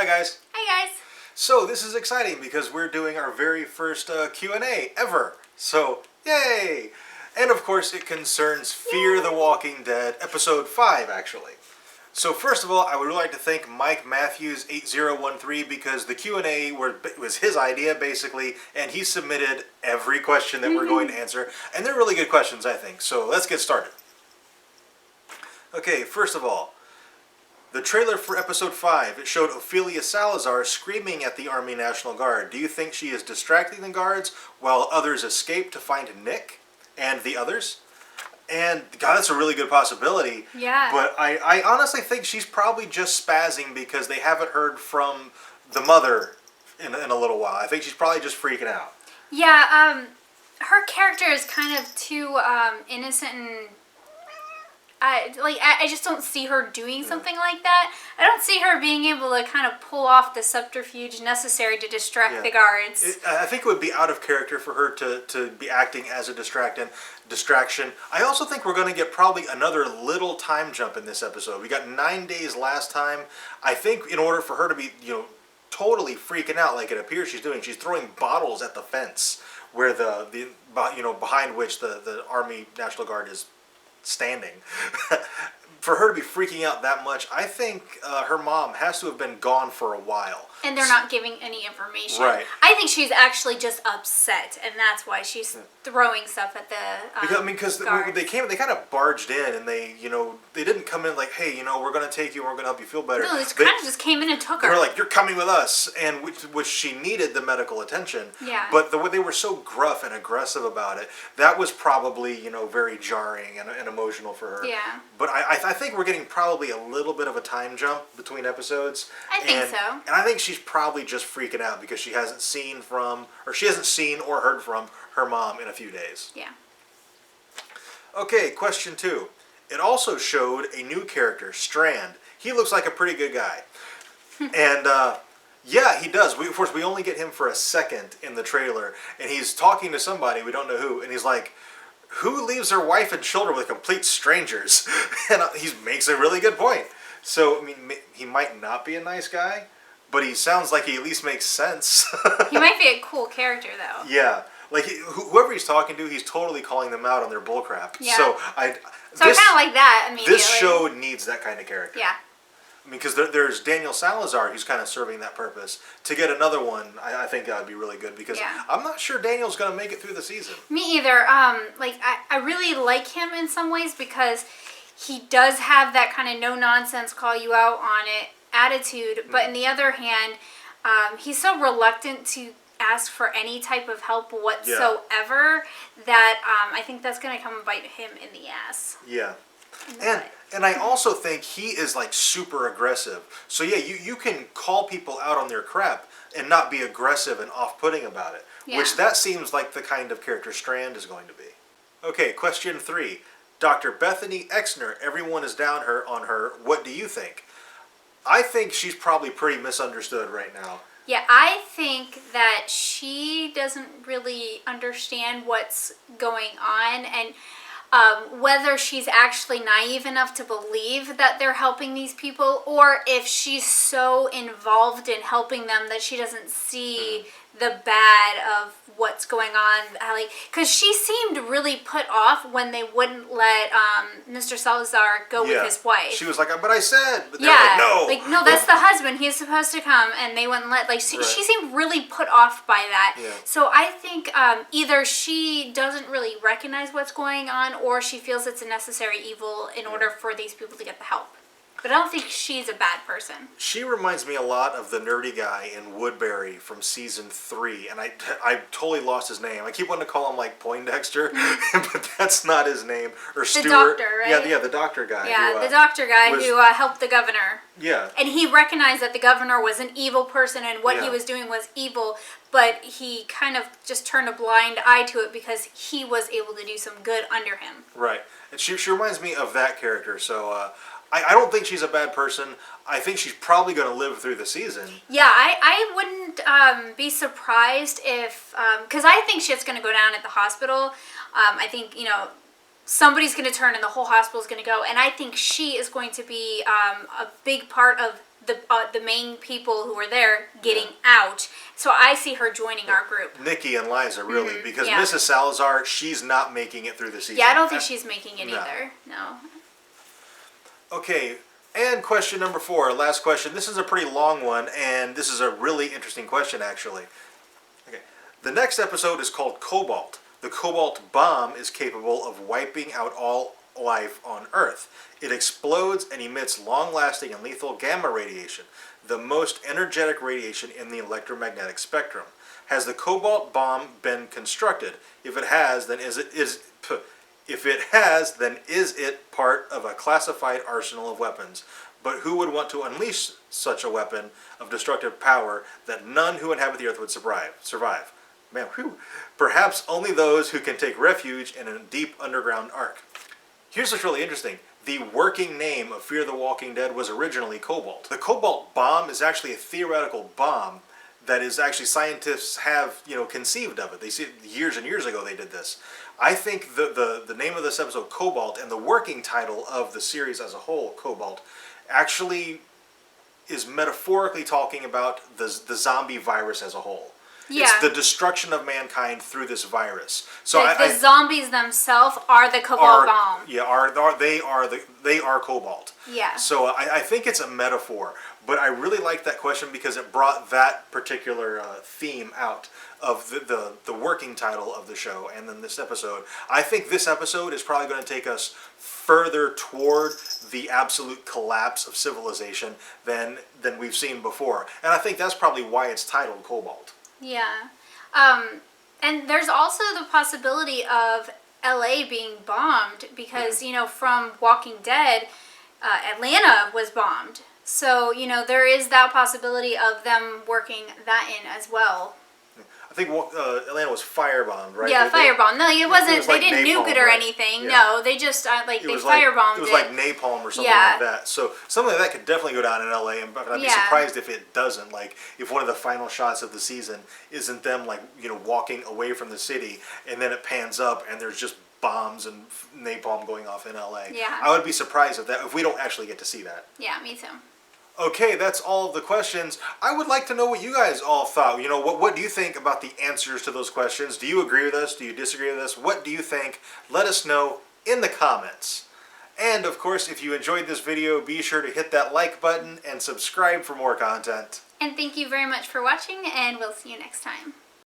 Hi guys. Hi guys. So this is exciting because we're doing our very first Q&A ever. So yay! And of course it concerns Fear the Walking Dead, episode 5 actually. So first of all, I would really like to thank Mike Matthews 8013 because the Q&A was his idea basically, and he submitted every question that we're going to answer, and they're really good questions I think. So let's get started. Okay, first of all, the trailer for episode 5, it showed Ophelia Salazar screaming at the Army National Guard. Do you think she is distracting the guards while others escape to find Nick and the others? And, God, that's a really good possibility. Yeah. But I honestly think she's probably just spazzing because they haven't heard from the mother in a little while. I think she's probably just freaking out. Yeah, her character is kind of too innocent and I just don't see her doing something like that. I don't see her being able to kind of pull off the subterfuge necessary to distract the guards. I think it would be out of character for her to be acting as a distraction. I also think we're going to get probably another little time jump in this episode. We got 9 days last time. I think in order for her to be, totally freaking out like it appears she's doing, she's throwing bottles at the fence where behind which the Army National Guard is standing. For her to be freaking out that much, I think her mom has to have been gone for a while. And they're not giving any information. Right. I think she's actually just upset, and that's why she's throwing stuff at the because guards. they kind of barged in, and they didn't come in like, hey, we're going to take you and we're going to help you feel better. No, they kind of just came in and took her. They were like, you're coming with us, and which she needed the medical attention. Yeah. But the way they were so gruff and aggressive about it, that was probably, very jarring and emotional for her. Yeah. But I think we're getting probably a little bit of a time jump between episodes. I think so. And I think she's probably just freaking out because she hasn't seen or heard from her mom in a few days. Yeah. Okay, question 2. It also showed a new character, Strand. He looks like a pretty good guy. And, yeah, he does. Of course, we only get him for a second in the trailer. And he's talking to somebody, we don't know who. And he's like, who leaves their wife and children with complete strangers? And he makes a really good point. So, I mean, he might not be a nice guy, but he sounds like he at least makes sense. He might be a cool character, though. Yeah. Like, whoever he's talking to, he's totally calling them out on their bullcrap. Yeah. So, I kind of like that immediately. This show needs that kind of character. Yeah. I mean, because there's Daniel Salazar who's kind of serving that purpose. To get another one, I think that would be really good because I'm not sure Daniel's going to make it through the season. Me either. I really like him in some ways because he does have that kind of no-nonsense, call-you-out on it attitude. But on the other hand, he's so reluctant to ask for any type of help whatsoever that I think that's going to come and bite him in the ass. Yeah. And I also think he is like super aggressive. So yeah, you can call people out on their crap and not be aggressive and off-putting about it. Yeah. Which that seems like the kind of character Strand is going to be. Okay, question 3. Dr. Bethany Exner, everyone is down on her. What do you think? I think she's probably pretty misunderstood right now. Yeah, I think that she doesn't really understand what's going on and whether she's actually naive enough to believe that they're helping these people or if she's so involved in helping them that she doesn't see the bad of what's going on. Because she seemed really put off when they wouldn't let Mr. Salazar go with his wife. She was like, but I said. But they were like, no. No, that's the husband. He's supposed to come, and they wouldn't let. She seemed really put off by that. Yeah. So I think either she doesn't really recognize what's going on, or she feels it's a necessary evil in order for these people to get the help. But I don't think she's a bad person. She reminds me a lot of the nerdy guy in Woodbury from season 3, and I totally lost his name. I keep wanting to call him like Poindexter, but that's not his name. Or Stuart. The doctor, right? Yeah, the doctor guy. Yeah, the doctor guy who helped the governor. Yeah. And he recognized that the governor was an evil person and what he was doing was evil, but he kind of just turned a blind eye to it because he was able to do some good under him. Right. And she reminds me of that character, so I don't think she's a bad person. I think she's probably going to live through the season. Yeah, I wouldn't be surprised if... Because I think shit's going to go down at the hospital. I think, somebody's going to turn and the whole hospital's going to go. And I think she is going to be a big part of the main people who were there getting out. So I see her joining our group. Nikki and Liza, really, because yeah. Mrs. Salazar, she's not making it through the season. Yeah, I don't think she's making it either. No. Okay, and question number 4, last question. This is a pretty long one, and this is a really interesting question, actually. Okay, the next episode is called Cobalt. The Cobalt bomb is capable of wiping out all life on Earth. It explodes and emits long-lasting and lethal gamma radiation, the most energetic radiation in the electromagnetic spectrum. Has the Cobalt bomb been constructed? If it has, then is it part of a classified arsenal of weapons? But who would want to unleash such a weapon of destructive power that none who inhabit the Earth would survive? Man, whew. Perhaps only those who can take refuge in a deep underground ark. Here's what's really interesting. The working name of Fear the Walking Dead was originally Cobalt. The Cobalt bomb is actually a theoretical bomb that is actually scientists have, conceived of it. They see years and years ago they did this. I think the name of this episode, Cobalt, and the working title of the series as a whole, Cobalt, actually is metaphorically talking about the zombie virus as a whole. Yeah. It's the destruction of mankind through this virus. So the zombies themselves are the Cobalt bomb. Yeah, they are Cobalt. Yeah. So I think it's a metaphor, but I really like that question because it brought that particular theme out of the working title of the show, and then this episode. I think this episode is probably going to take us further toward the absolute collapse of civilization than we've seen before, and I think that's probably why it's titled Cobalt. Yeah. And there's also the possibility of LA being bombed because, from Walking Dead, Atlanta was bombed. So, there is that possibility of them working that in as well. I think Atlanta was firebombed, right? Yeah, firebombed. No, it wasn't. Was like they didn't napalm, nuke it or right? anything. Yeah. No, they just they firebombed it. It was like napalm or something like that. So something like that could definitely go down in LA, and I'd be surprised if it doesn't. Like if one of the final shots of the season isn't them walking away from the city, and then it pans up and there's just bombs and napalm going off in LA. Yeah. I would be surprised if we don't actually get to see that. Yeah, me too. Okay, that's all of the questions. I would like to know what you guys all thought. What do you think about the answers to those questions? Do you agree with us? Do you disagree with us? What do you think? Let us know in the comments. And of course, if you enjoyed this video, be sure to hit that like button and subscribe for more content. And thank you very much for watching, and we'll see you next time.